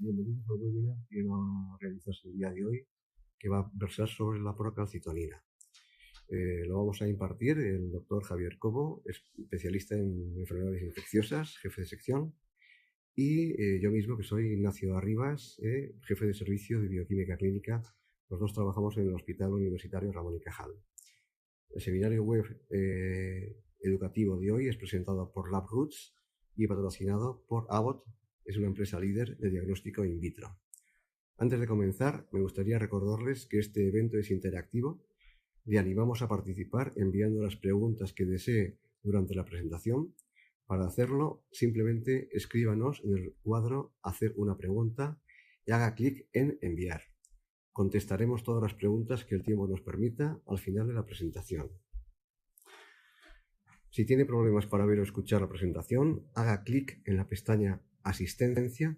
Bienvenidos al webinar que va a realizarse el día de hoy, que va a versar sobre la procalcitonina. Lo vamos a impartir el doctor Javier Cobo, especialista en enfermedades infecciosas, jefe de sección, y yo mismo, que soy Ignacio Arribas, jefe de servicio de bioquímica clínica. Los dos trabajamos en el Hospital Universitario Ramón y Cajal. El seminario web educativo de hoy es presentado por LabRoots y patrocinado por Abbott. Es una empresa líder de diagnóstico in vitro. Antes de comenzar, me gustaría recordarles que este evento es interactivo. Le animamos a participar enviando las preguntas que desee durante la presentación. Para hacerlo, simplemente escríbanos en el cuadro Hacer una pregunta y haga clic en Enviar. Contestaremos todas las preguntas que el tiempo nos permita al final de la presentación. Si tiene problemas para ver o escuchar la presentación, haga clic en la pestaña Asistencia,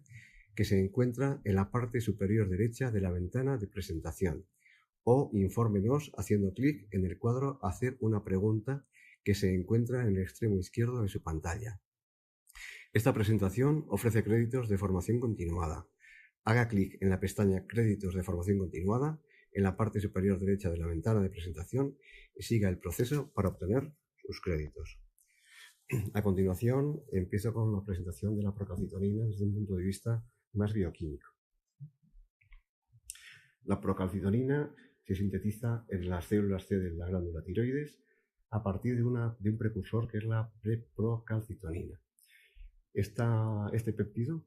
que se encuentra en la parte superior derecha de la ventana de presentación, o infórmenos haciendo clic en el cuadro Hacer una pregunta, que se encuentra en el extremo izquierdo de su pantalla. Esta presentación ofrece créditos de formación continuada. Haga clic en la pestaña Créditos de formación continuada en la parte superior derecha de la ventana de presentación y siga el proceso para obtener sus créditos. A continuación, empiezo con la presentación de la procalcitonina desde un punto de vista más bioquímico. La procalcitonina se sintetiza en las células C de la glándula tiroides a partir de un precursor que es la preprocalcitonina. Este péptido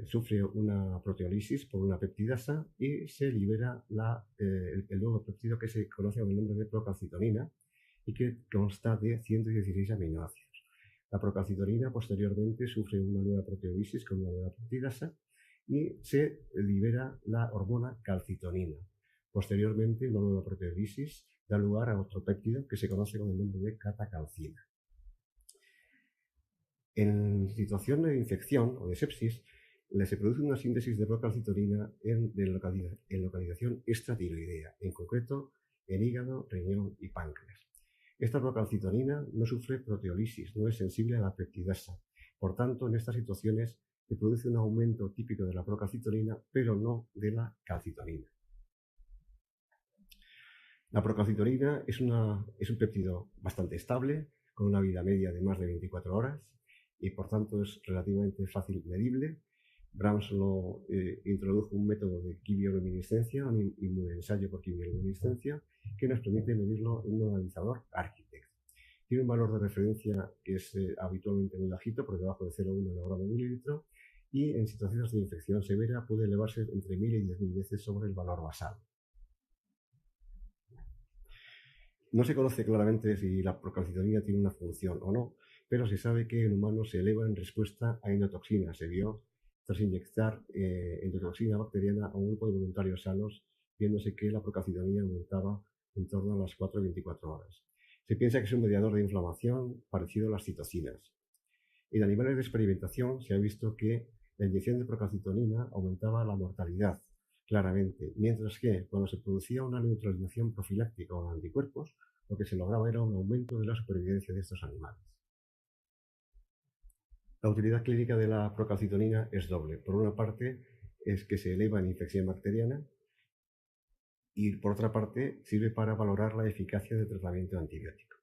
sufre una proteólisis por una peptidasa y se libera el nuevo péptido que se conoce con el nombre de procalcitonina y que consta de 116 aminoácidos. La procalcitonina posteriormente sufre una nueva proteólisis con una nueva peptidasa y se libera la hormona calcitonina. Posteriormente, una nueva proteólisis da lugar a otro péptido que se conoce con el nombre de catacalcina. En situación de infección o de sepsis, se produce una síntesis de procalcitonina en localización extratiroidea, en concreto en hígado, riñón y páncreas. Esta procalcitonina no sufre proteólisis, no es sensible a la peptidasa. Por tanto, en estas situaciones se produce un aumento típico de la procalcitonina, pero no de la calcitonina. La procalcitonina es un péptido bastante estable, con una vida media de más de 24 horas y por tanto es relativamente fácil medible. Brahms lo introdujo un método de quimioluminiscencia, un inmunoensayo por quimioluminiscencia, que nos permite medirlo en un analizador Architect. Tiene un valor de referencia que es habitualmente muy bajito, por debajo de 0,1 nanogramo mililitro, y en situaciones de infección severa puede elevarse entre 1000 y 10.000 veces sobre el valor basal. No se conoce claramente si la procalcitonina tiene una función o no, pero se sabe que en humanos se eleva en respuesta a endotoxina. Se vio tras inyectar endotoxina bacteriana a un grupo de voluntarios sanos, viéndose que la procalcitonina aumentaba en torno a las 4 a 24 horas. Se piensa que es un mediador de inflamación parecido a las citocinas. En animales de experimentación se ha visto que la inyección de procalcitonina aumentaba la mortalidad, claramente, mientras que cuando se producía una neutralización profiláctica con anticuerpos, lo que se lograba era un aumento de la supervivencia de estos animales. La utilidad clínica de la procalcitonina es doble. Por una parte, es que se eleva en infección bacteriana y por otra parte, sirve para valorar la eficacia del tratamiento antibiótico.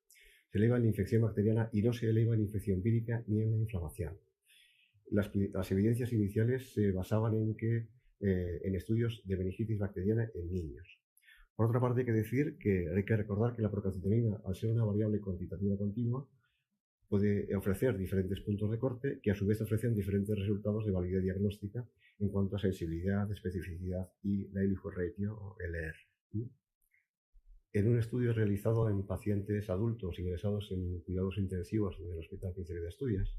Se eleva en infección bacteriana y no se eleva en infección vírica ni en la inflamación. Las evidencias iniciales se basaban en estudios de meningitis bacteriana en niños. Por otra parte, hay que recordar que la procalcitonina, al ser una variable cuantitativa continua, puede ofrecer diferentes puntos de corte que a su vez ofrecen diferentes resultados de validez diagnóstica en cuanto a sensibilidad, especificidad y Lailigh ratio o LR. En un estudio realizado en pacientes adultos ingresados en cuidados intensivos del Hospital Príncipe de Asturias,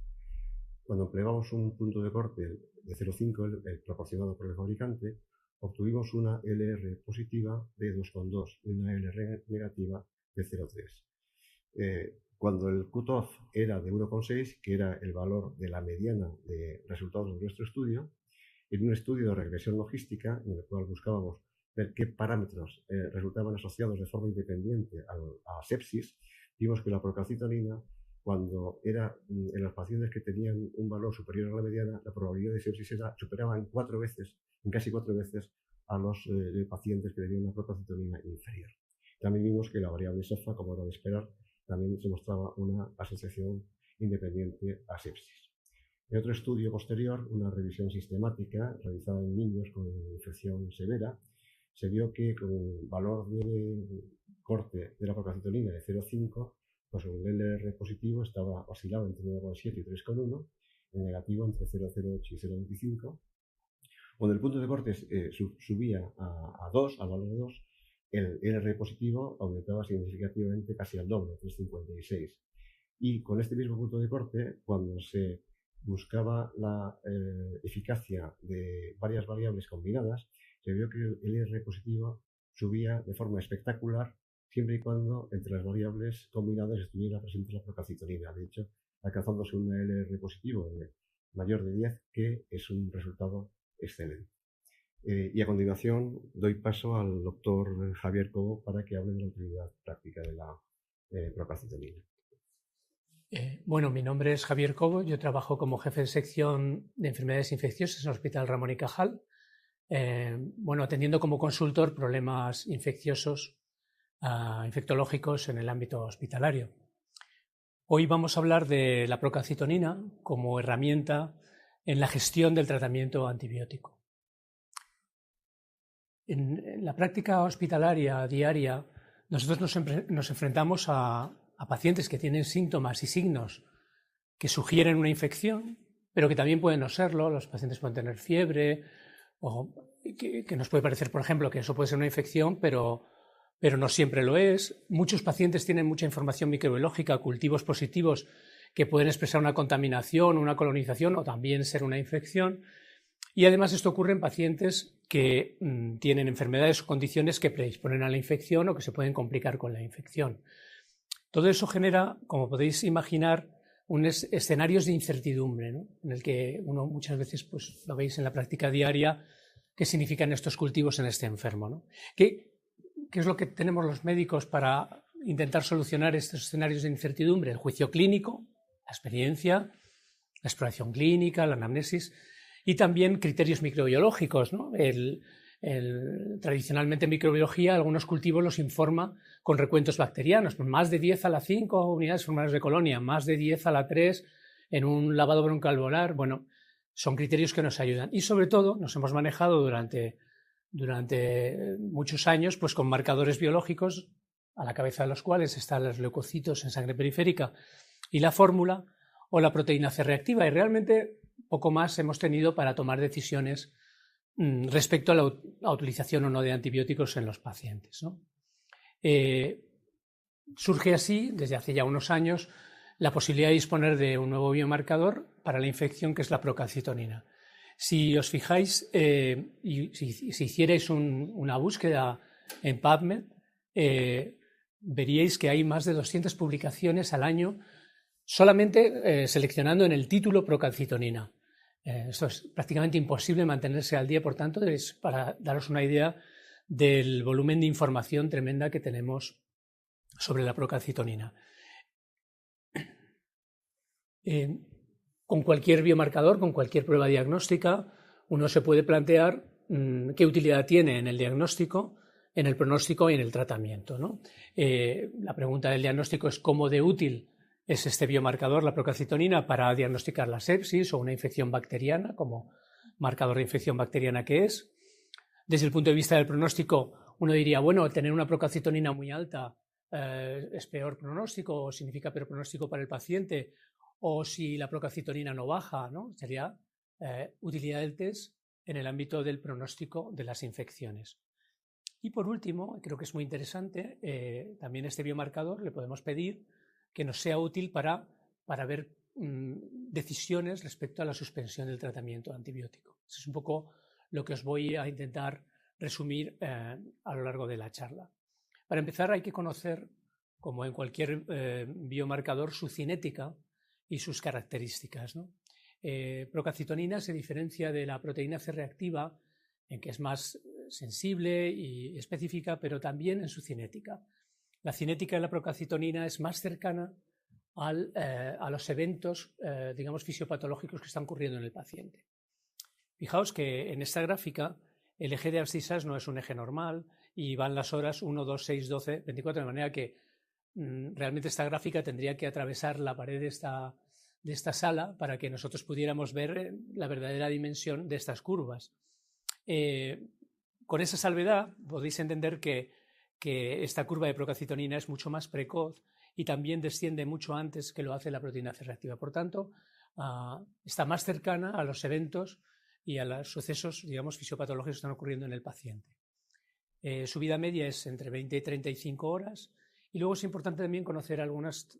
cuando empleamos un punto de corte de 0,5, el proporcionado por el fabricante, obtuvimos una LR positiva de 2,2 y una LR negativa de 0,3. Cuando el cutoff era de 1,6, que era el valor de la mediana de resultados de nuestro estudio, en un estudio de regresión logística, en el cual buscábamos ver qué parámetros resultaban asociados de forma independiente a sepsis, vimos que la procalcitonina cuando era en los pacientes que tenían un valor superior a la mediana, la probabilidad de sepsis superaba en casi 4 veces a los pacientes que tenían una procalcitonina inferior. También vimos que la variable SOFA, como era de esperar, también se mostraba una asociación independiente a sepsis. En otro estudio posterior, una revisión sistemática realizada en niños con infección severa, se vio que con el valor de corte de la procalcitonina de 0,5, pues el LR positivo estaba oscilado entre 9,7 y 3,1, el negativo entre 0,08 y 0,25. Cuando el punto de corte subía a 2, al valor de 2, el LR positivo aumentaba significativamente casi al doble, 3,56. Y con este mismo punto de corte, cuando se buscaba la eficacia de varias variables combinadas, se vio que el LR positivo subía de forma espectacular siempre y cuando entre las variables combinadas estuviera presente la procalcitonina. De hecho, alcanzándose un LR positivo de mayor de 10, que es un resultado excelente. Y a continuación doy paso al doctor Javier Cobo para que hable de la utilidad práctica de la procalcitonina. Bueno, mi nombre es Javier Cobo, yo trabajo como jefe de sección de enfermedades infecciosas en el Hospital Ramón y Cajal, atendiendo como consultor problemas infecciosos, infectológicos en el ámbito hospitalario. Hoy vamos a hablar de la procalcitonina como herramienta en la gestión del tratamiento antibiótico. En la práctica hospitalaria diaria, nosotros nos enfrentamos a pacientes que tienen síntomas y signos que sugieren una infección, pero que también pueden no serlo. Los pacientes pueden tener fiebre, o que nos puede parecer, por ejemplo, que eso puede ser una infección, pero no siempre lo es. Muchos pacientes tienen mucha información microbiológica, cultivos positivos que pueden expresar una contaminación, una colonización o también ser una infección. Y además esto ocurre en pacientes que tienen enfermedades o condiciones que predisponen a la infección o que se pueden complicar con la infección. Todo eso genera, como podéis imaginar, unos escenarios de incertidumbre, ¿no? En el que uno muchas veces, pues, lo veis en la práctica diaria, qué significan estos cultivos en este enfermo, ¿no? ¿Qué es lo que tenemos los médicos para intentar solucionar estos escenarios de incertidumbre? El juicio clínico, la experiencia, la exploración clínica, la anamnesis y también criterios microbiológicos, ¿no? Tradicionalmente en microbiología algunos cultivos los informa con recuentos bacterianos, más de 10 a la 5 unidades formales de colonia, más de 10 a la 3 en un lavado broncoalveolar. Bueno, son criterios que nos ayudan y sobre todo nos hemos manejado durante muchos años pues con marcadores biológicos a la cabeza de los cuales están los leucocitos en sangre periférica y la fórmula o la proteína C reactiva, y realmente poco más hemos tenido para tomar decisiones respecto a la utilización o no de antibióticos en los pacientes, ¿no? Surge así, desde hace ya unos años, la posibilidad de disponer de un nuevo biomarcador para la infección, que es la procalcitonina. Si os fijáis y si hicierais una búsqueda en PubMed, veríais que hay más de 200 publicaciones al año solamente seleccionando en el título procalcitonina. Esto es prácticamente imposible mantenerse al día, por tanto, es para daros una idea del volumen de información tremenda que tenemos sobre la procalcitonina. Con cualquier biomarcador, con cualquier prueba diagnóstica, uno se puede plantear qué utilidad tiene en el diagnóstico, en el pronóstico y en el tratamiento, ¿no? La pregunta del diagnóstico es cómo de útil es este biomarcador, la procalcitonina, para diagnosticar la sepsis o una infección bacteriana, como marcador de infección bacteriana que es. Desde el punto de vista del pronóstico, uno diría, bueno, tener una procalcitonina muy alta es peor pronóstico o significa peor pronóstico para el paciente, o si la procalcitonina no baja, ¿no? Sería utilidad del test en el ámbito del pronóstico de las infecciones. Y por último, creo que es muy interesante, también este biomarcador le podemos pedir que nos sea útil para ver decisiones respecto a la suspensión del tratamiento antibiótico. Eso es un poco lo que os voy a intentar resumir a lo largo de la charla. Para empezar, hay que conocer, como en cualquier biomarcador, su cinética y sus características, ¿no? Procalcitonina se diferencia de la proteína C reactiva en que es más sensible y específica, pero también en su cinética. La cinética de la procalcitonina es más cercana a los eventos, digamos, fisiopatológicos que están ocurriendo en el paciente. Fijaos que en esta gráfica el eje de abscisas no es un eje normal y van las horas 1, 2, 6, 12, 24, de manera que realmente esta gráfica tendría que atravesar la pared de esta sala para que nosotros pudiéramos ver la verdadera dimensión de estas curvas. Con esa salvedad podéis entender que esta curva de procalcitonina es mucho más precoz y también desciende mucho antes que lo hace la proteína C reactiva. Por tanto, está más cercana a los eventos y a los sucesos, digamos, fisiopatológicos que están ocurriendo en el paciente. Su vida media es entre 20 y 35 horas y luego es importante también conocer algunos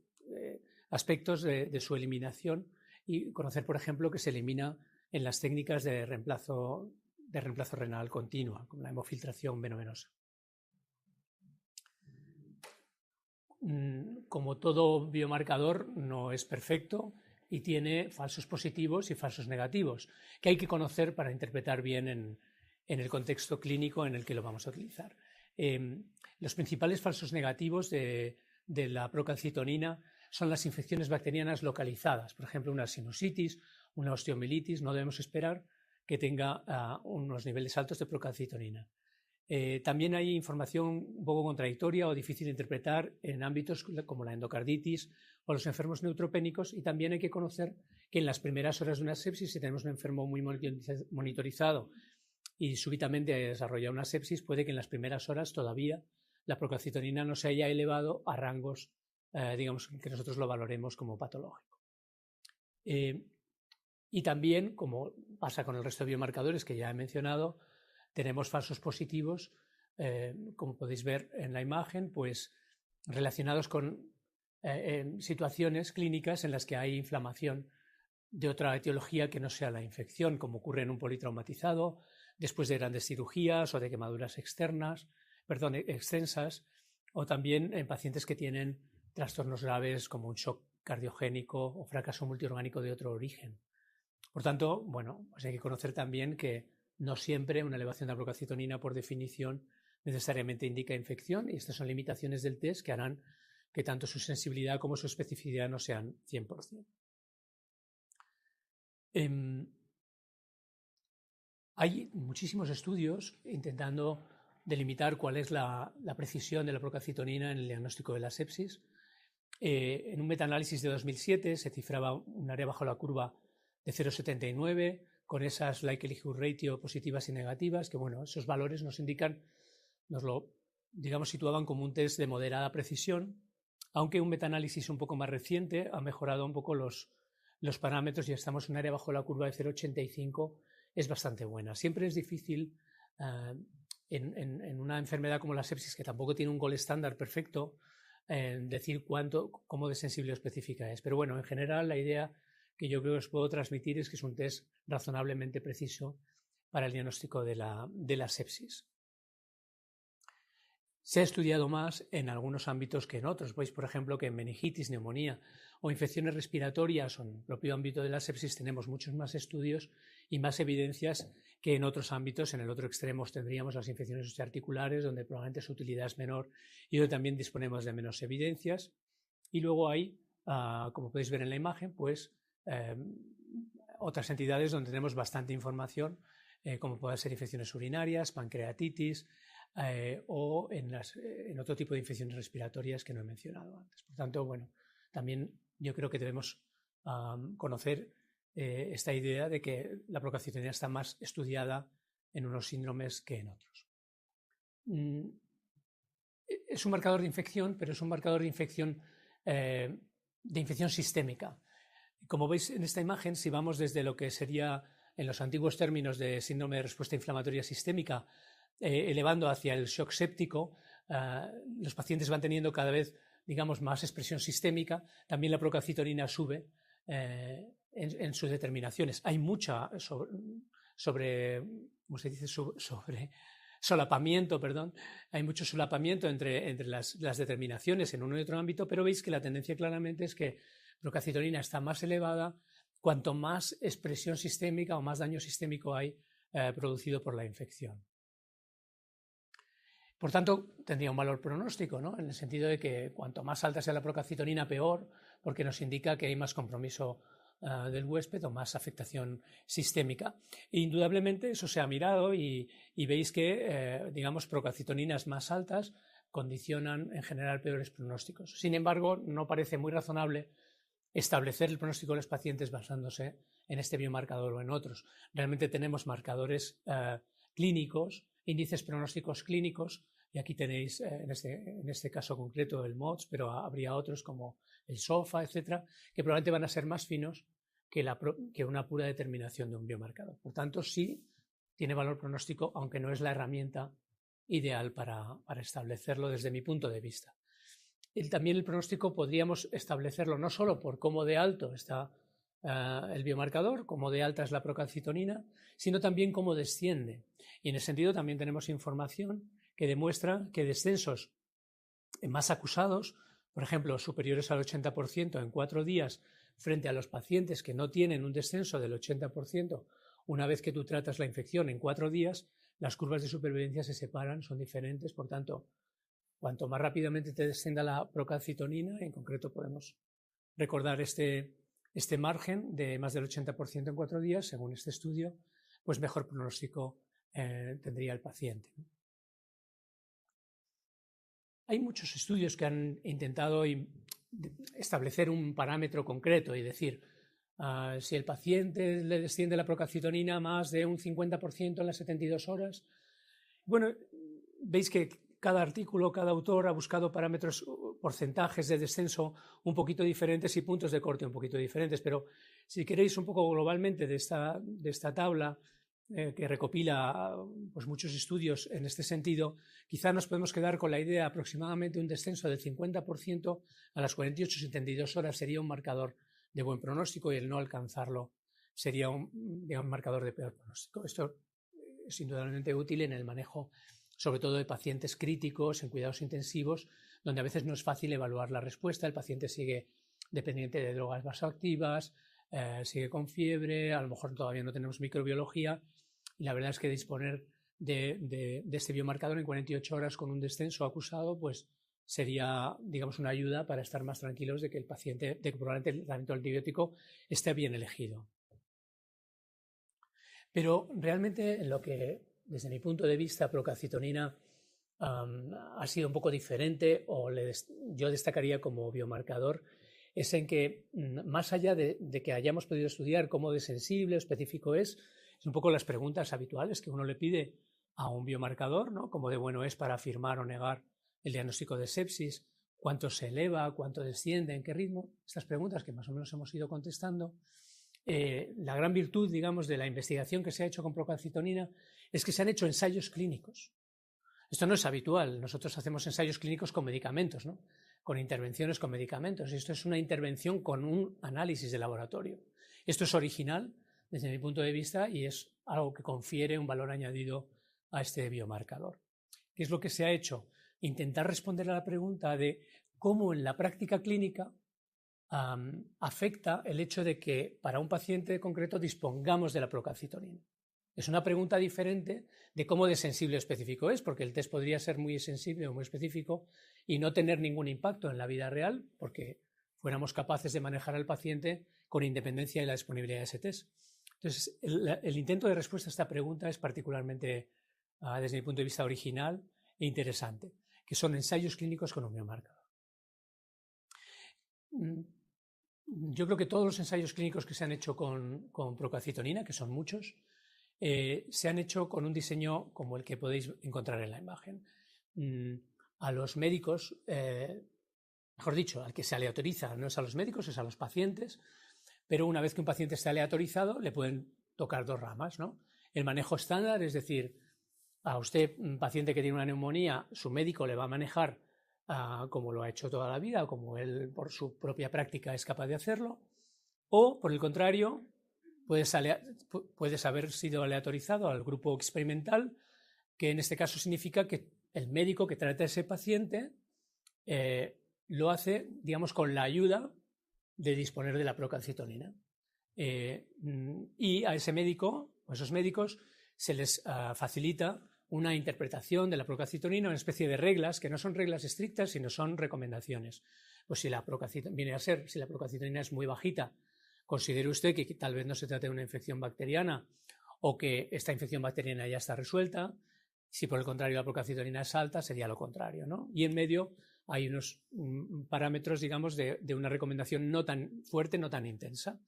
aspectos de su eliminación y conocer, por ejemplo, que se elimina en las técnicas de reemplazo renal continua, como la hemofiltración venovenosa. Como todo biomarcador, no es perfecto y tiene falsos positivos y falsos negativos, que hay que conocer para interpretar bien en el contexto clínico en el que lo vamos a utilizar. Los principales falsos negativos de la procalcitonina son las infecciones bacterianas localizadas, por ejemplo, una sinusitis, una osteomielitis. No debemos esperar que tenga unos niveles altos de procalcitonina. También hay información un poco contradictoria o difícil de interpretar en ámbitos como la endocarditis o los enfermos neutropénicos, y también hay que conocer que en las primeras horas de una sepsis, si tenemos un enfermo muy monitorizado y súbitamente desarrolla una sepsis, puede que en las primeras horas todavía la procalcitonina no se haya elevado a rangos, digamos, que nosotros lo valoremos como patológico. Y también, como pasa con el resto de biomarcadores que ya he mencionado, tenemos falsos positivos, como podéis ver en la imagen, pues relacionados con situaciones clínicas en las que hay inflamación de otra etiología que no sea la infección, como ocurre en un politraumatizado, después de grandes cirugías o de quemaduras extensas, o también en pacientes que tienen trastornos graves como un shock cardiogénico o fracaso multiorgánico de otro origen. Por tanto, bueno, pues hay que conocer también que no siempre una elevación de la procalcitonina, por definición, necesariamente indica infección, y estas son limitaciones del test que harán que tanto su sensibilidad como su especificidad no sean 100%. Hay muchísimos estudios intentando delimitar cuál es la precisión de la procalcitonina en el diagnóstico de la sepsis. En un metaanálisis de 2007 se cifraba un área bajo la curva de 0,79 con esas likelihood ratio positivas y negativas, que bueno, esos valores nos indican, nos lo, digamos, situaban como un test de moderada precisión, aunque un metaanálisis un poco más reciente ha mejorado un poco los parámetros y estamos en un área bajo la curva de 0,85, es bastante buena. Siempre es difícil en una enfermedad como la sepsis, que tampoco tiene un gold estándar perfecto, decir cómo de sensible o específica es. Pero bueno, en general la idea que yo creo que os puedo transmitir es que es un test razonablemente preciso para el diagnóstico de la sepsis. Se ha estudiado más en algunos ámbitos que en otros. Veis, por ejemplo, que en meningitis, neumonía o infecciones respiratorias o en el propio ámbito de la sepsis tenemos muchos más estudios y más evidencias que en otros ámbitos. En el otro extremo tendríamos las infecciones osteoarticulares, donde probablemente su utilidad es menor y donde también disponemos de menos evidencias. Y luego hay, como podéis ver en la imagen, pues otras entidades donde tenemos bastante información, como pueden ser infecciones urinarias, pancreatitis, o en otro tipo de infecciones respiratorias que no he mencionado antes. Por tanto, bueno, también yo creo que debemos conocer esta idea de que la procalcitonina está más estudiada en unos síndromes que en otros. Es un marcador de infección, pero es un marcador de infección sistémica. Como veis en esta imagen, si vamos desde lo que sería en los antiguos términos de síndrome de respuesta inflamatoria sistémica, elevando hacia el shock séptico, los pacientes van teniendo cada vez, digamos, más expresión sistémica. También la procalcitonina sube en sus determinaciones. Hay mucha solapamiento, perdón. Hay mucho solapamiento entre las determinaciones en uno y otro ámbito, pero veis que la tendencia claramente es que procalcitonina está más elevada cuanto más expresión sistémica o más daño sistémico hay producido por la infección. Por tanto, tendría un valor pronóstico, ¿no? En el sentido de que cuanto más alta sea la procalcitonina, peor, porque nos indica que hay más compromiso del huésped o más afectación sistémica. E indudablemente eso se ha mirado y veis que, digamos, procalcitoninas más altas condicionan en general peores pronósticos. Sin embargo, no parece muy razonable establecer el pronóstico de los pacientes basándose en este biomarcador o en otros. Realmente tenemos marcadores clínicos, índices pronósticos clínicos, y aquí tenéis en este caso concreto el MODS, pero habría otros como el SOFA, etcétera, que probablemente van a ser más finos que una pura determinación de un biomarcador. Por tanto, sí tiene valor pronóstico, aunque no es la herramienta ideal para establecerlo desde mi punto de vista. También el pronóstico podríamos establecerlo no solo por cómo de alto está el biomarcador, cómo de alta es la procalcitonina, sino también cómo desciende. Y en ese sentido también tenemos información que demuestra que descensos más acusados, por ejemplo, superiores al 80% en 4 días, frente a los pacientes que no tienen un descenso del 80%, una vez que tú tratas la infección en 4 días, las curvas de supervivencia se separan, son diferentes, por tanto, cuanto más rápidamente te descienda la procalcitonina, en concreto podemos recordar este margen de más del 80% en 4 días, según este estudio, pues mejor pronóstico tendría el paciente. Hay muchos estudios que han intentado establecer un parámetro concreto y decir, si el paciente le desciende la procalcitonina más de un 50% en las 72 horas, bueno, veis que cada artículo, cada autor ha buscado parámetros, porcentajes de descenso un poquito diferentes y puntos de corte un poquito diferentes, pero si queréis un poco globalmente de esta tabla que recopila pues, muchos estudios en este sentido, quizá nos podemos quedar con la idea aproximadamente un descenso del 50% a las 48-72 horas sería un marcador de buen pronóstico y el no alcanzarlo sería un marcador de peor pronóstico. Esto es indudablemente útil en el manejo sobre todo de pacientes críticos en cuidados intensivos, donde a veces no es fácil evaluar la respuesta, el paciente sigue dependiente de drogas vasoactivas, sigue con fiebre, a lo mejor todavía no tenemos microbiología, y la verdad es que disponer de este biomarcador en 48 horas con un descenso acusado, pues sería, digamos, una ayuda para estar más tranquilos de que el paciente, de que probablemente el tratamiento antibiótico esté bien elegido. Pero realmente en lo que, desde mi punto de vista, procalcitonina ha sido un poco diferente, o yo destacaría como biomarcador, es en que, más allá de que hayamos podido estudiar cómo de sensible o específico es un poco las preguntas habituales que uno le pide a un biomarcador, ¿no? Cómo de bueno es para afirmar o negar el diagnóstico de sepsis, cuánto se eleva, cuánto desciende, en qué ritmo, estas preguntas que más o menos hemos ido contestando. La gran virtud, digamos, de la investigación que se ha hecho con procalcitonina es que se han hecho ensayos clínicos. Esto no es habitual. Nosotros hacemos ensayos clínicos con medicamentos, ¿no? Con intervenciones con medicamentos. Esto es una intervención con un análisis de laboratorio. Esto es original desde mi punto de vista y es algo que confiere un valor añadido a este biomarcador. ¿Qué es lo que se ha hecho? Intentar responder a la pregunta de cómo en la práctica clínica afecta el hecho de que para un paciente concreto dispongamos de la procalcitonina. Es una pregunta diferente de cómo de sensible o específico es, porque el test podría ser muy sensible o muy específico y no tener ningún impacto en la vida real, porque fuéramos capaces de manejar al paciente con independencia de la disponibilidad de ese test. Entonces, el intento de respuesta a esta pregunta es particularmente, desde mi punto de vista, original e interesante, que son ensayos clínicos con un biomarcador. Yo creo que todos los ensayos clínicos que se han hecho con procalcitonina, que son muchos, se han hecho con un diseño como el que podéis encontrar en la imagen. A los médicos, mejor dicho, al que se aleatoriza no es a los médicos, es a los pacientes, pero una vez que un paciente está aleatorizado le pueden tocar dos ramas, ¿no? El manejo estándar, es decir, a usted, un paciente que tiene una neumonía, su médico le va a manejar como lo ha hecho toda la vida, o como él por su propia práctica es capaz de hacerlo, o por el contrario, puedes haber sido aleatorizado al grupo experimental, que en este caso significa que el médico que trata a ese paciente lo hace, digamos, con la ayuda de disponer de la procalcitonina. Y a ese médico, o a esos médicos, se les facilita una interpretación de la procalcitonina, una especie de reglas, que no son reglas estrictas, sino son recomendaciones. Pues si la procalcitonina es muy bajita, considere usted que tal vez no se trate de una infección bacteriana o que esta infección bacteriana ya está resuelta. Si por el contrario la procalcitonina es alta, sería lo contrario, ¿no? Y en medio hay unos parámetros, digamos, de una recomendación no tan fuerte, no tan intensa.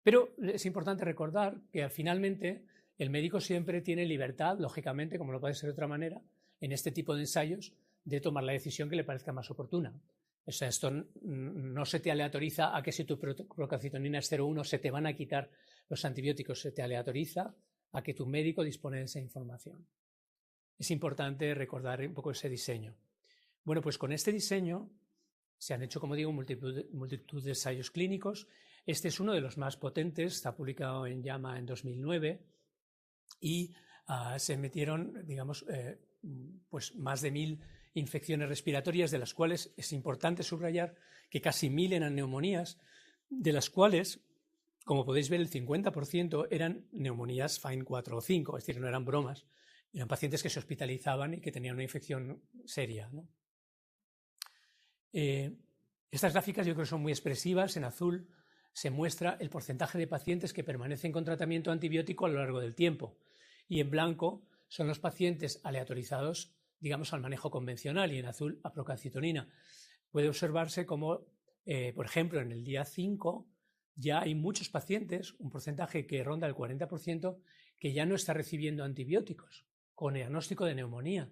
Pero es importante recordar que finalmente el médico siempre tiene libertad, lógicamente, como no puede ser de otra manera, en este tipo de ensayos, de tomar la decisión que le parezca más oportuna. O sea, esto no se te aleatoriza a que si tu procalcitonina es 0,1 se te van a quitar los antibióticos, se te aleatoriza a que tu médico dispone de esa información. Es importante recordar un poco ese diseño. Bueno, pues con este diseño se han hecho, como digo, multitud de ensayos clínicos. Este es uno de los más potentes, está publicado en JAMA en 2009 y se metieron, digamos, pues más de 1000 infecciones respiratorias, de las cuales es importante subrayar que casi 1000 eran neumonías, de las cuales, como podéis ver, el 50% eran neumonías FINE 4 o 5, es decir, no eran bromas, eran pacientes que se hospitalizaban y que tenían una infección seria, ¿no? Estas gráficas yo creo que son muy expresivas. En azul se muestra el porcentaje de pacientes que permanecen con tratamiento antibiótico a lo largo del tiempo y en blanco son los pacientes aleatorizados, digamos, al manejo convencional y en azul a procalcitonina. Puede observarse como, por ejemplo, en el día 5 ya hay muchos pacientes, un porcentaje que ronda el 40%, que ya no está recibiendo antibióticos con diagnóstico de neumonía,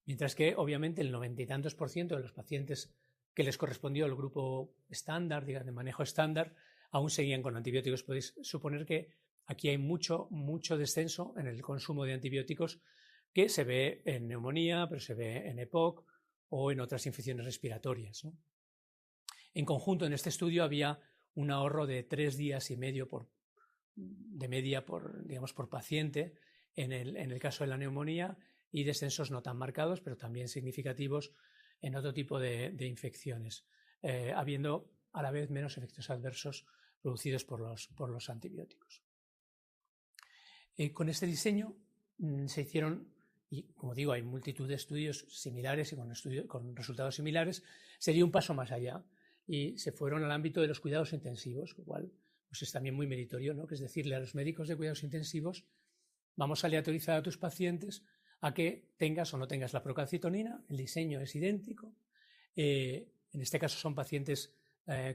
mientras que obviamente el 90 y tantos % de los pacientes que les correspondió el grupo estándar, digamos, de manejo estándar, aún seguían con antibióticos. Podéis suponer que aquí hay mucho descenso en el consumo de antibióticos que se ve en neumonía, pero se ve en EPOC o en otras infecciones respiratorias, ¿no? En conjunto, en este estudio había un ahorro de 3 días y medio de media por paciente en el caso de la neumonía y descensos no tan marcados, pero también significativos en otro tipo de infecciones, habiendo a la vez menos efectos adversos producidos por los antibióticos. Con este diseño se hicieron, y como digo, hay multitud de estudios similares y con resultados similares, sería un paso más allá y se fueron al ámbito de los cuidados intensivos, lo cual pues es también muy meritorio, ¿no? Que es decirle a los médicos de cuidados intensivos, vamos a aleatorizar a tus pacientes a que tengas o no tengas la procalcitonina, el diseño es idéntico, en este caso son pacientes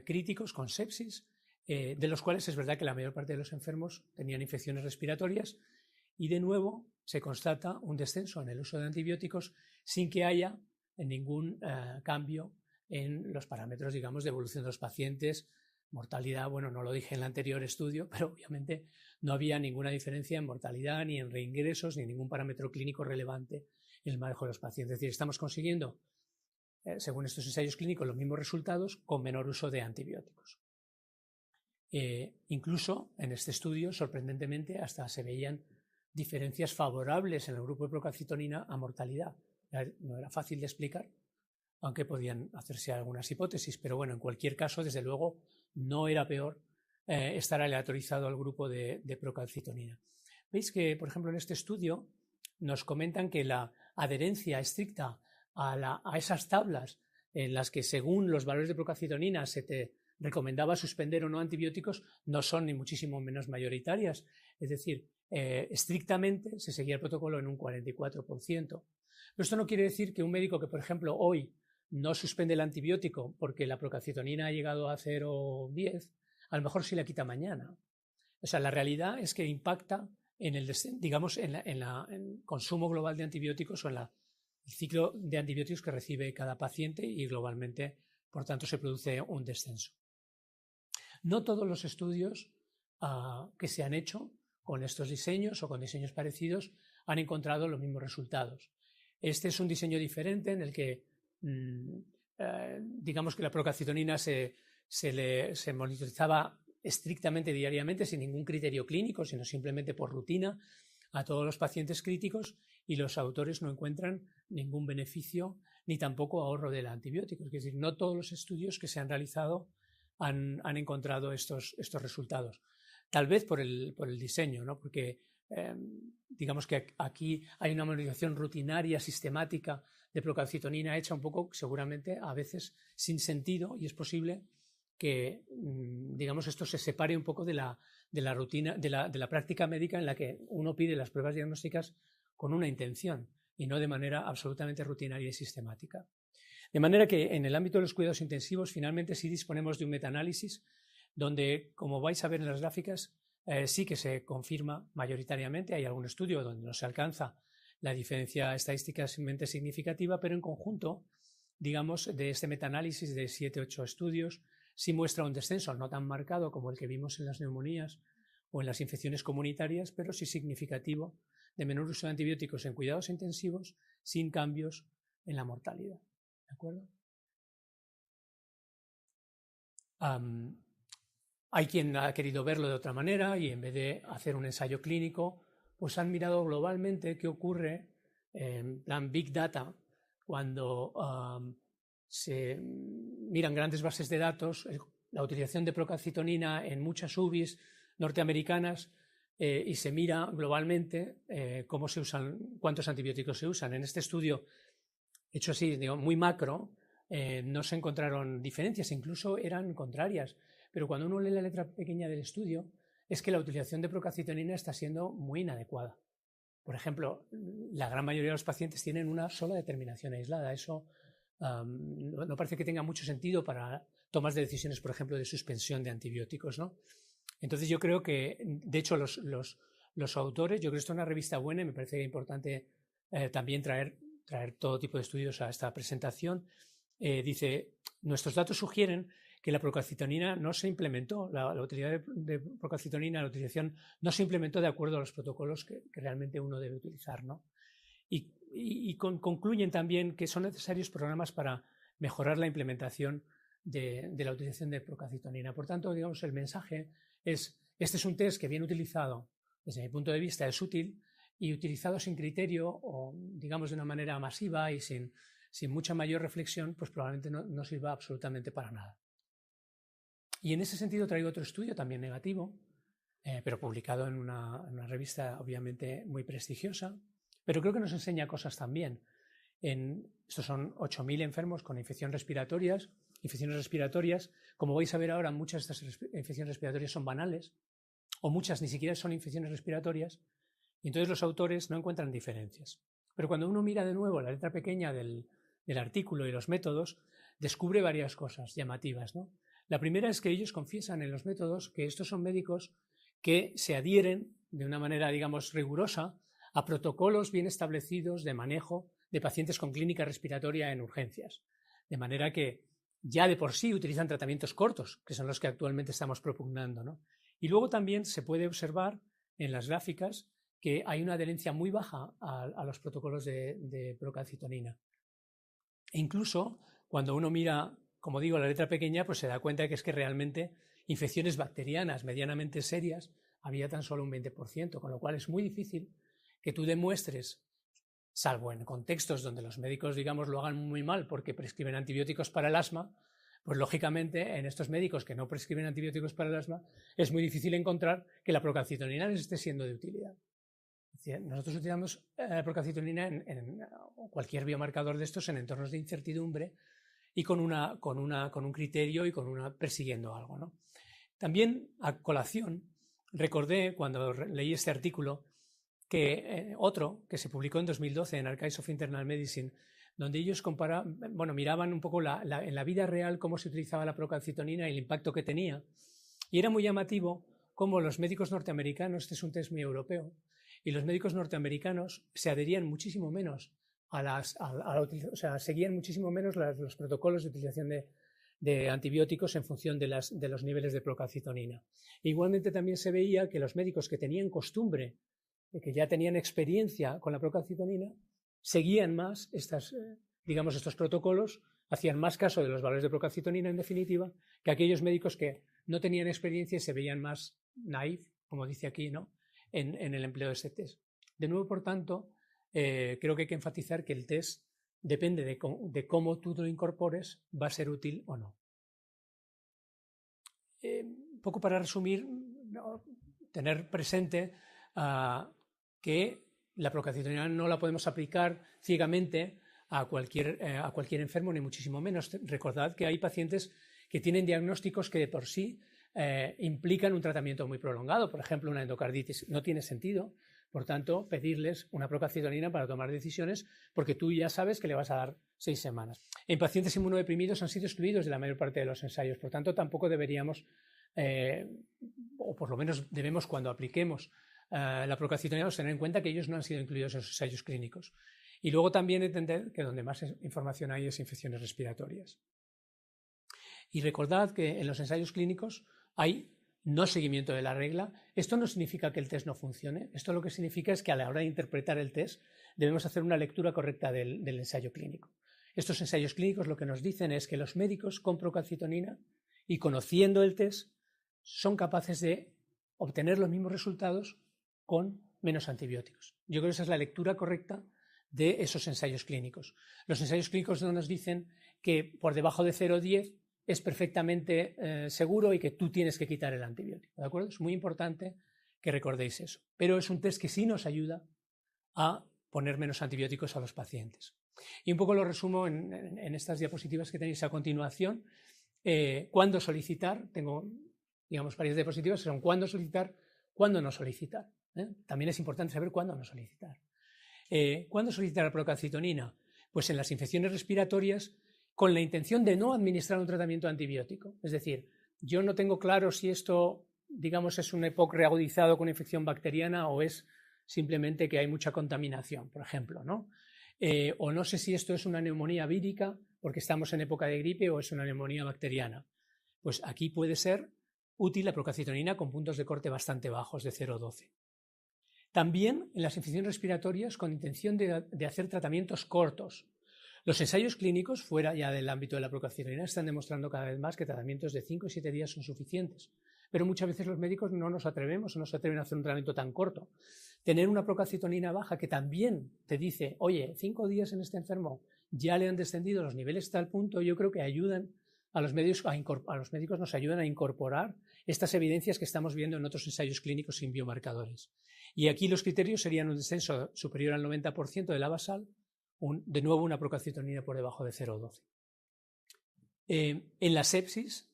críticos con sepsis, de los cuales es verdad que la mayor parte de los enfermos tenían infecciones respiratorias y de nuevo se constata un descenso en el uso de antibióticos sin que haya ningún cambio en los parámetros, digamos, de evolución de los pacientes. Mortalidad, bueno, no lo dije en el anterior estudio, pero obviamente no había ninguna diferencia en mortalidad, ni en reingresos, ni ningún parámetro clínico relevante en el manejo de los pacientes. Es decir, estamos consiguiendo, según estos ensayos clínicos, los mismos resultados con menor uso de antibióticos. Incluso en este estudio, sorprendentemente, hasta se veían diferencias favorables en el grupo de procalcitonina a mortalidad. No era fácil de explicar, aunque podían hacerse algunas hipótesis, pero bueno, en cualquier caso, desde luego, no era peor estar aleatorizado al grupo de procalcitonina. Veis que, por ejemplo, en este estudio nos comentan que la adherencia estricta a esas tablas en las que según los valores de procalcitonina se te recomendaba suspender o no antibióticos no son ni muchísimo menos mayoritarias. Es decir, estrictamente se seguía el protocolo en un 44%. Pero esto no quiere decir que un médico que, por ejemplo, hoy no suspende el antibiótico porque la procalcitonina ha llegado a 0,10, a lo mejor sí la quita mañana. O sea, la realidad es que impacta en el, digamos, en el consumo global de antibióticos o en el ciclo de antibióticos que recibe cada paciente y globalmente, por tanto, se produce un descenso. No todos los estudios que se han hecho con estos diseños o con diseños parecidos han encontrado los mismos resultados. Este es un diseño diferente en el que digamos que la procalcitonina se monitorizaba estrictamente diariamente sin ningún criterio clínico, sino simplemente por rutina a todos los pacientes críticos y los autores no encuentran ningún beneficio ni tampoco ahorro del antibiótico. Es decir, no todos los estudios que se han realizado han encontrado estos resultados. Tal vez por el diseño, ¿no? Porque digamos que aquí hay una monitorización rutinaria, sistemática de procalcitonina hecha un poco, seguramente, a veces sin sentido, y es posible que, digamos, esto se separe un poco de la rutina, de la práctica médica en la que uno pide las pruebas diagnósticas con una intención y no de manera absolutamente rutinaria y sistemática. De manera que en el ámbito de los cuidados intensivos, finalmente sí disponemos de un metaanálisis donde, como vais a ver en las gráficas, sí que se confirma mayoritariamente. Hay algún estudio donde no se alcanza la diferencia estadísticamente significativa, pero en conjunto, digamos, de este metaanálisis de 7-8 estudios, sí muestra un descenso no tan marcado como el que vimos en las neumonías o en las infecciones comunitarias, pero sí significativo de menor uso de antibióticos en cuidados intensivos sin cambios en la mortalidad. ¿De acuerdo? Hay quien ha querido verlo de otra manera y en vez de hacer un ensayo clínico, pues han mirado globalmente qué ocurre en plan Big Data cuando se miran grandes bases de datos, la utilización de procalcitonina en muchas UBIs norteamericanas y se mira globalmente cómo se usan, cuántos antibióticos se usan. En este estudio, hecho así, digo, muy macro, no se encontraron diferencias, incluso eran contrarias. Pero cuando uno lee la letra pequeña del estudio, es que la utilización de procalcitonina está siendo muy inadecuada. Por ejemplo, la gran mayoría de los pacientes tienen una sola determinación aislada. Eso no parece que tenga mucho sentido para tomas de decisiones, por ejemplo, de suspensión de antibióticos, ¿no? Entonces yo creo que, de hecho, los autores, yo creo que esto es una revista buena y me parece importante también traer todo tipo de estudios a esta presentación. Dice, nuestros datos sugieren que la procalcitonina no se implementó, la utilidad de procalcitonina, la utilización no se implementó de acuerdo a los protocolos que realmente uno debe utilizar, ¿no? Y concluyen también que son necesarios programas para mejorar la implementación de la utilización de procalcitonina. Por tanto, digamos, el mensaje es, este es un test que bien utilizado, desde mi punto de vista, es útil, y utilizado sin criterio o, digamos, de una manera masiva y sin mucha mayor reflexión, pues probablemente no sirva absolutamente para nada. Y en ese sentido traigo otro estudio también negativo, pero publicado en una revista obviamente muy prestigiosa, pero creo que nos enseña cosas también. Estos son 8.000 enfermos con infecciones respiratorias. Como vais a ver ahora, muchas de estas infecciones respiratorias son banales, o muchas ni siquiera son infecciones respiratorias, y entonces los autores no encuentran diferencias. Pero cuando uno mira de nuevo la letra pequeña del artículo y los métodos, descubre varias cosas llamativas, ¿no? La primera es que ellos confiesan en los métodos que estos son médicos que se adhieren de una manera, digamos, rigurosa a protocolos bien establecidos de manejo de pacientes con clínica respiratoria en urgencias. De manera que ya de por sí utilizan tratamientos cortos, que son los que actualmente estamos propugnando, ¿no? Y luego también se puede observar en las gráficas que hay una adherencia muy baja a los protocolos de procalcitonina. E incluso cuando uno mira, como digo, la letra pequeña, pues se da cuenta de que es que realmente infecciones bacterianas medianamente serias había tan solo un 20%, con lo cual es muy difícil que tú demuestres, salvo en contextos donde los médicos, digamos, lo hagan muy mal porque prescriben antibióticos para el asma, pues lógicamente en estos médicos que no prescriben antibióticos para el asma es muy difícil encontrar que la procalcitonina les esté siendo de utilidad. Es decir, nosotros utilizamos procalcitonina en cualquier biomarcador de estos en entornos de incertidumbre y con un criterio y persiguiendo algo, ¿no? También, a colación, recordé cuando leí este artículo que otro que se publicó en 2012 en Archives of Internal Medicine, donde ellos miraban un poco en la vida real cómo se utilizaba la procalcitonina y el impacto que tenía. Y era muy llamativo cómo los médicos norteamericanos, este es un test muy europeo, y los médicos norteamericanos se adherían muchísimo menos seguían muchísimo menos los protocolos de utilización de antibióticos en función de los niveles de procalcitonina. Igualmente también se veía que los médicos que tenían costumbre, que ya tenían experiencia con la procalcitonina, seguían más estos protocolos, hacían más caso de los valores de procalcitonina en definitiva, que aquellos médicos que no tenían experiencia y se veían más naif, como dice aquí, ¿no?, en el empleo de este test. De nuevo, por tanto, creo que hay que enfatizar que el test depende de cómo tú lo incorpores, va a ser útil o no. Un poco para resumir, tener presente que la procalcitonina no la podemos aplicar ciegamente a cualquier enfermo, ni muchísimo menos. Recordad que hay pacientes que tienen diagnósticos que de por sí implican un tratamiento muy prolongado. Por ejemplo, una endocarditis no tiene sentido, por tanto, pedirles una procalcitonina para tomar decisiones porque tú ya sabes que le vas a dar 6 semanas. En pacientes inmunodeprimidos han sido excluidos de la mayor parte de los ensayos, por tanto, tampoco deberíamos, o por lo menos debemos cuando apliquemos la procalcitonina, tener en cuenta que ellos no han sido incluidos en los ensayos clínicos. Y luego también entender que donde más información hay es infecciones respiratorias. Y recordad que en los ensayos clínicos hay no seguimiento de la regla. Esto no significa que el test no funcione. Esto lo que significa es que a la hora de interpretar el test debemos hacer una lectura correcta del ensayo clínico. Estos ensayos clínicos lo que nos dicen es que los médicos con procalcitonina y conociendo el test son capaces de obtener los mismos resultados con menos antibióticos. Yo creo que esa es la lectura correcta de esos ensayos clínicos. Los ensayos clínicos no nos dicen que por debajo de 0,10 es perfectamente seguro y que tú tienes que quitar el antibiótico. ¿De acuerdo? Es muy importante que recordéis eso. Pero es un test que sí nos ayuda a poner menos antibióticos a los pacientes. Y un poco lo resumo en estas diapositivas que tenéis a continuación. ¿Cuándo solicitar? Tengo, digamos, varias diapositivas que son cuándo solicitar, cuándo no solicitar. También es importante saber cuándo no solicitar. ¿Cuándo solicitar la procalcitonina? Pues en las infecciones respiratorias con la intención de no administrar un tratamiento antibiótico. Es decir, yo no tengo claro si esto, digamos, es un EPOC reagudizado con infección bacteriana o es simplemente que hay mucha contaminación, por ejemplo, ¿no? O no sé si esto es una neumonía vírica porque estamos en época de gripe o es una neumonía bacteriana. Pues aquí puede ser útil la procalcitonina con puntos de corte bastante bajos, de 0,12. También en las infecciones respiratorias con intención de hacer tratamientos cortos. Los ensayos clínicos, fuera ya del ámbito de la procalcitonina, están demostrando cada vez más que tratamientos de 5 y 7 días son suficientes. Pero muchas veces los médicos no nos atrevemos o no se atreven a hacer un tratamiento tan corto. Tener una procalcitonina baja que también te dice, oye, 5 días en este enfermo ya le han descendido los niveles a tal punto, yo creo que ayudan a los médicos nos ayudan a incorporar estas evidencias que estamos viendo en otros ensayos clínicos sin biomarcadores. Y aquí los criterios serían un descenso superior al 90% de la basal, de nuevo una procalcitonina por debajo de 0,12. En la sepsis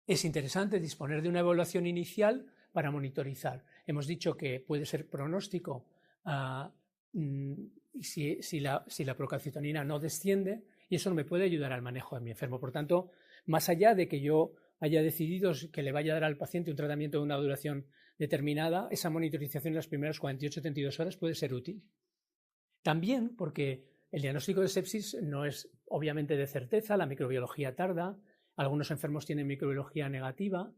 es interesante disponer de una evaluación inicial para monitorizar. Hemos dicho que puede ser pronóstico si la procalcitonina no desciende y eso no me puede ayudar al manejo de mi enfermo. Por tanto, más allá de que yo haya decidido que le vaya a dar al paciente un tratamiento de una duración determinada, esa monitorización en las primeras 48-72 horas puede ser útil. También porque el diagnóstico de sepsis no es obviamente de certeza, la microbiología tarda, algunos enfermos tienen microbiología negativa.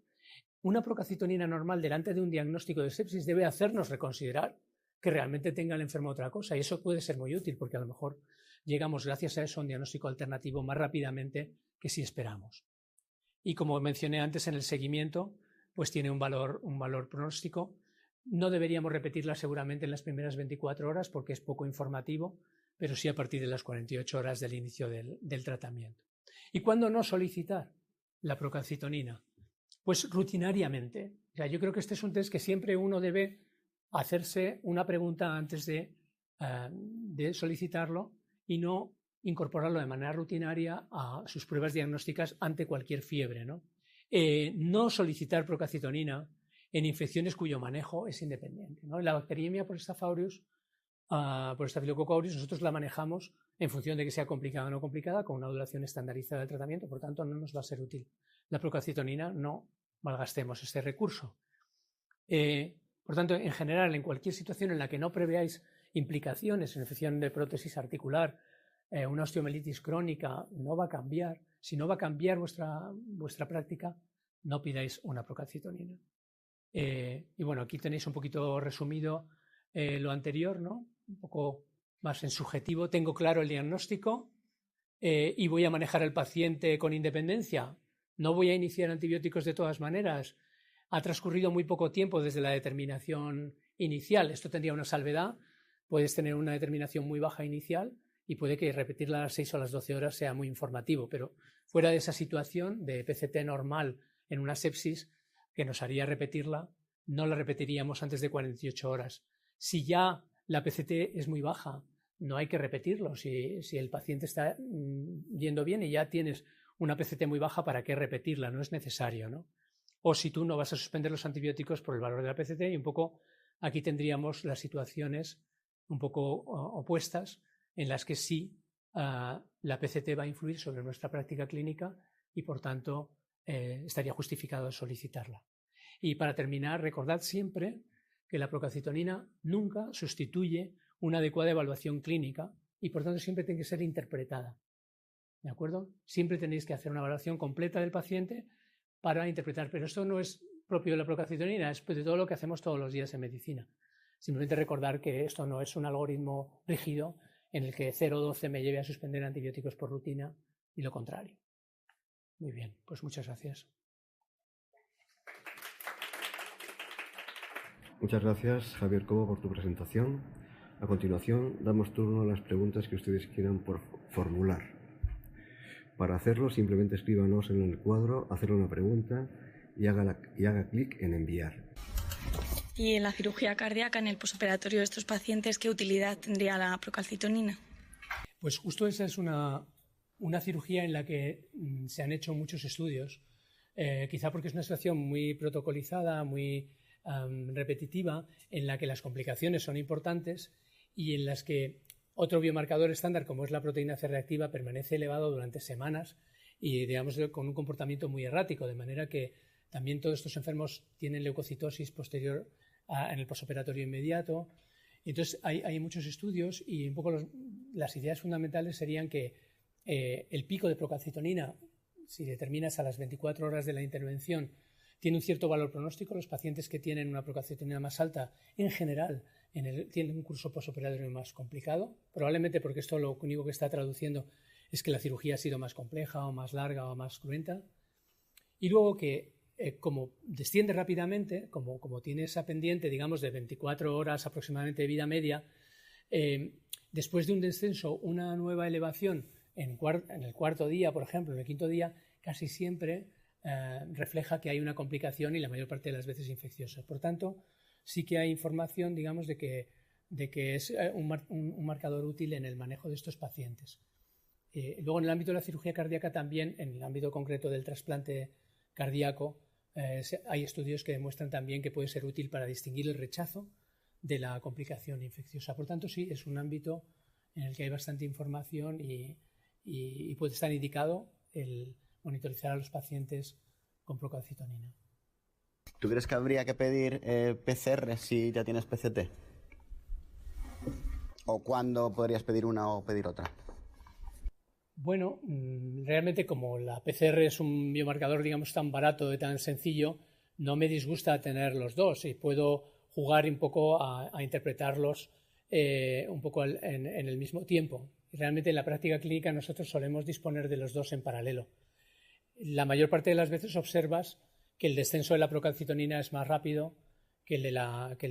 Una procalcitonina normal delante de un diagnóstico de sepsis debe hacernos reconsiderar que realmente tenga el enfermo otra cosa y eso puede ser muy útil porque a lo mejor llegamos gracias a eso a un diagnóstico alternativo más rápidamente que si esperamos. Y como mencioné antes en el seguimiento, pues tiene un valor pronóstico. No deberíamos repetirla seguramente en las primeras 24 horas porque es poco informativo, pero sí a partir de las 48 horas del inicio del tratamiento. ¿Y cuándo no solicitar la procalcitonina? Pues rutinariamente. O sea, yo creo que este es un test que siempre uno debe hacerse una pregunta antes de solicitarlo y no incorporarlo de manera rutinaria a sus pruebas diagnósticas ante cualquier fiebre, ¿no? No solicitar procalcitonina en infecciones cuyo manejo es independiente, ¿no? La bacteriemia por Staphylococcus aureus nosotros la manejamos en función de que sea complicada o no complicada con una duración estandarizada del tratamiento, por tanto no nos va a ser útil. La procalcitonina no malgastemos este recurso. Por tanto, en general, en cualquier situación en la que no preveáis implicaciones en infección de prótesis articular, una osteomielitis crónica no va a cambiar. Si no va a cambiar vuestra práctica, no pidáis una procalcitonina. Y bueno, aquí tenéis un poquito resumido lo anterior, ¿no? Un poco más en subjetivo. Tengo claro el diagnóstico y voy a manejar al paciente con independencia. No voy a iniciar antibióticos de todas maneras. Ha transcurrido muy poco tiempo desde la determinación inicial. Esto tendría una salvedad. Puedes tener una determinación muy baja inicial y puede que repetirla a las 6 o a las 12 horas sea muy informativo, pero fuera de esa situación de PCT normal en una sepsis que nos haría repetirla, no la repetiríamos antes de 48 horas. Si ya la PCT es muy baja, no hay que repetirlo. Si el paciente está yendo bien y ya tienes una PCT muy baja, ¿para qué repetirla? No es necesario, ¿no? O si tú no vas a suspender los antibióticos por el valor de la PCT, y un poco aquí tendríamos las situaciones un poco opuestas en las que sí la PCT va a influir sobre nuestra práctica clínica y por tanto estaría justificado solicitarla. Y para terminar, recordad siempre que la procalcitonina nunca sustituye una adecuada evaluación clínica y por tanto siempre tiene que ser interpretada. ¿De acuerdo? Siempre tenéis que hacer una evaluación completa del paciente para interpretar, pero esto no es propio de la procalcitonina, es de todo lo que hacemos todos los días en medicina. Simplemente recordar que esto no es un algoritmo rígido en el que 0,12 me lleve a suspender antibióticos por rutina y lo contrario. Muy bien, pues muchas gracias. Muchas gracias, Javier Cobo, por tu presentación. A continuación, damos turno a las preguntas que ustedes quieran formular. Para hacerlo, simplemente escríbanos en el cuadro, hacer una pregunta y haga clic en enviar. Y en la cirugía cardíaca, en el posoperatorio de estos pacientes, ¿qué utilidad tendría la procalcitonina? Pues justo esa es una cirugía en la que se han hecho muchos estudios, quizá porque es una situación muy protocolizada, muy repetitiva, en la que las complicaciones son importantes y en las que otro biomarcador estándar, como es la proteína C reactiva, permanece elevado durante semanas y, digamos, con un comportamiento muy errático, de manera que también todos estos enfermos tienen leucocitosis posterior en el posoperatorio inmediato. Entonces, hay muchos estudios y un poco las ideas fundamentales serían que el pico de procalcitonina, si determinas a las 24 horas de la intervención, tiene un cierto valor pronóstico. Los pacientes que tienen una procalcitonina más alta, en general, tienen un curso posoperatorio más complicado, probablemente porque esto lo único que está traduciendo es que la cirugía ha sido más compleja o más larga o más cruenta. Y luego que como desciende rápidamente, como tiene esa pendiente, digamos, de 24 horas aproximadamente de vida media, después de un descenso, una nueva elevación en el cuarto día, por ejemplo, en el quinto día, casi siempre refleja que hay una complicación y la mayor parte de las veces infecciosa. Por tanto, sí que hay información, digamos, de que es un marcador útil en el manejo de estos pacientes. Luego, en el ámbito de la cirugía cardíaca, también, en el ámbito concreto del trasplante cardíaco, hay estudios que demuestran también que puede ser útil para distinguir el rechazo de la complicación infecciosa. Por tanto, sí, es un ámbito en el que hay bastante información y puede estar indicado el monitorizar a los pacientes con procalcitonina. ¿Tú crees que habría que pedir PCR si ya tienes PCT? ¿O cuándo podrías pedir una o pedir otra? Bueno, realmente como la PCR es un biomarcador, digamos, tan barato y tan sencillo, no me disgusta tener los dos y puedo jugar un poco a interpretarlos un poco en el mismo tiempo. Realmente en la práctica clínica nosotros solemos disponer de los dos en paralelo. La mayor parte de las veces observas que el descenso de la procalcitonina es más rápido que el de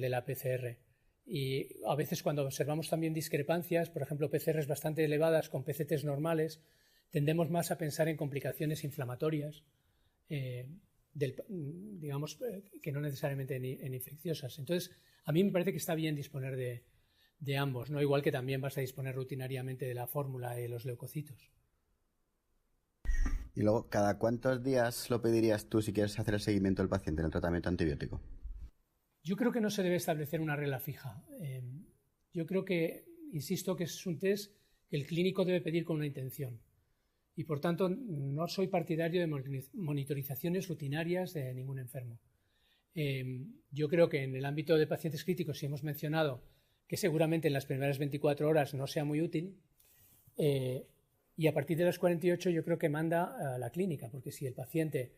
la PCR. Y a veces cuando observamos también discrepancias, por ejemplo, PCRs bastante elevadas con PCTs normales, tendemos más a pensar en complicaciones inflamatorias, digamos, que no necesariamente en infecciosas. Entonces, a mí me parece que está bien disponer de ambos, ¿no? Igual que también vas a disponer rutinariamente de la fórmula de los leucocitos. Y luego, ¿cada cuántos días lo pedirías tú si quieres hacer el seguimiento del paciente en el tratamiento antibiótico? Yo creo que no se debe establecer una regla fija. Yo creo que, insisto, que es un test que el clínico debe pedir con una intención. Y, por tanto, no soy partidario de monitorizaciones rutinarias de ningún enfermo. Yo creo que en el ámbito de pacientes críticos, si hemos mencionado que seguramente en las primeras 24 horas no sea muy útil, y a partir de las 48 yo creo que manda a la clínica, porque si el paciente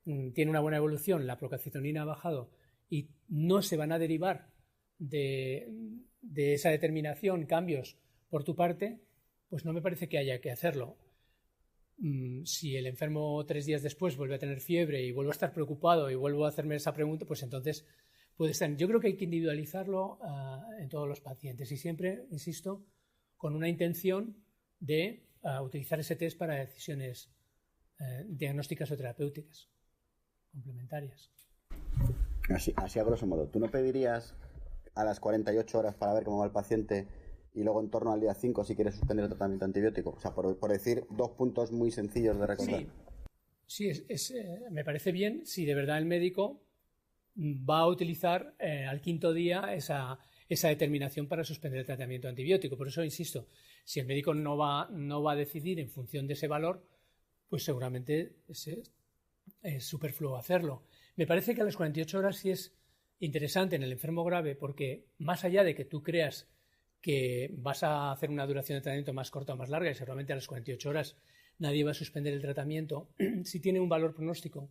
tiene una buena evolución, la procalcitonina ha bajado y no se van a derivar de esa determinación cambios por tu parte, pues no me parece que haya que hacerlo. Si el enfermo 3 días después vuelve a tener fiebre y vuelvo a estar preocupado y vuelvo a hacerme esa pregunta, pues entonces puede estar. Yo creo que hay que individualizarlo en todos los pacientes y siempre, insisto, con una intención de utilizar ese test para decisiones diagnósticas o terapéuticas complementarias. Así a grosso modo, ¿tú no pedirías a las 48 horas para ver cómo va el paciente y luego en torno al día 5 si quieres suspender el tratamiento antibiótico. O sea, por decir dos puntos muy sencillos de recordar. Sí, me parece bien si de verdad el médico va a utilizar al quinto día esa determinación para suspender el tratamiento antibiótico. Por eso insisto, si el médico no va a decidir en función de ese valor, pues seguramente es superfluo hacerlo. Me parece que a las 48 horas sí es interesante en el enfermo grave, porque más allá de que tú creas que vas a hacer una duración de tratamiento más corta o más larga, y seguramente a las 48 horas nadie va a suspender el tratamiento, si tiene un valor pronóstico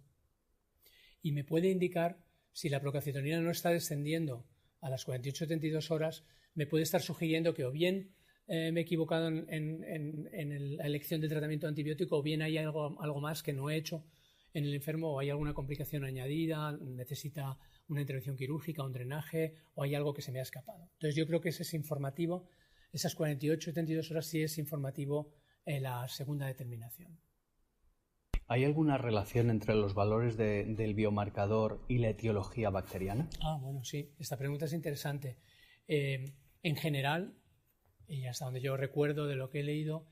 y me puede indicar si la procalcitonina no está descendiendo a las 48-72 horas, me puede estar sugiriendo que o bien me he equivocado en la elección del tratamiento antibiótico, o bien hay algo más que no he hecho en el enfermo, o hay alguna complicación añadida, necesita una intervención quirúrgica, un drenaje, o hay algo que se me ha escapado. Entonces yo creo que ese es informativo, esas 48-72 horas sí es informativo en la segunda determinación. ¿Hay alguna relación entre los valores del biomarcador y la etiología bacteriana? Bueno, sí, esta pregunta es interesante. En general, y hasta donde yo recuerdo de lo que he leído,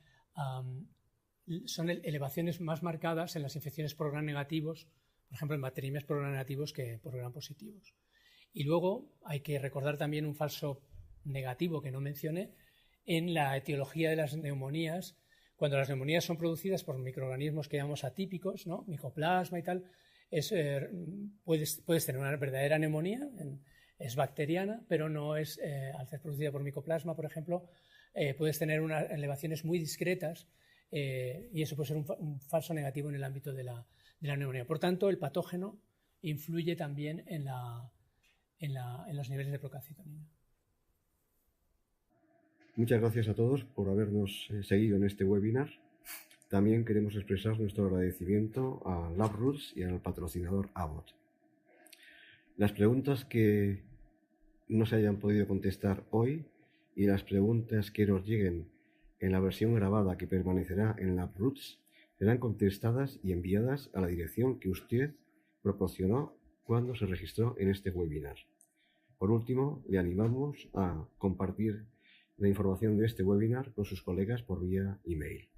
son elevaciones más marcadas en las infecciones por gram negativos, por ejemplo, en bacteriemias por gram negativos que por gram positivos. Y luego hay que recordar también un falso negativo que no mencioné en la etiología de las neumonías. Cuando las neumonías son producidas por microorganismos que llamamos atípicos, ¿no? Micoplasma y tal, puedes tener una verdadera neumonía, es bacteriana, pero no es, al ser producida por micoplasma, por ejemplo, puedes tener unas elevaciones muy discretas y eso puede ser un falso negativo en el ámbito de la neumonía. Por tanto, el patógeno influye también en los niveles de procalcitonina. Muchas gracias a todos por habernos seguido en este webinar. También queremos expresar nuestro agradecimiento a LabRoots y al patrocinador Abbott. Las preguntas que no se hayan podido contestar hoy y las preguntas que nos lleguen en la versión grabada que permanecerá en LabRoots serán contestadas y enviadas a la dirección que usted proporcionó cuando se registró en este webinar. Por último, le animamos a compartir la información de este webinar con sus colegas por vía email.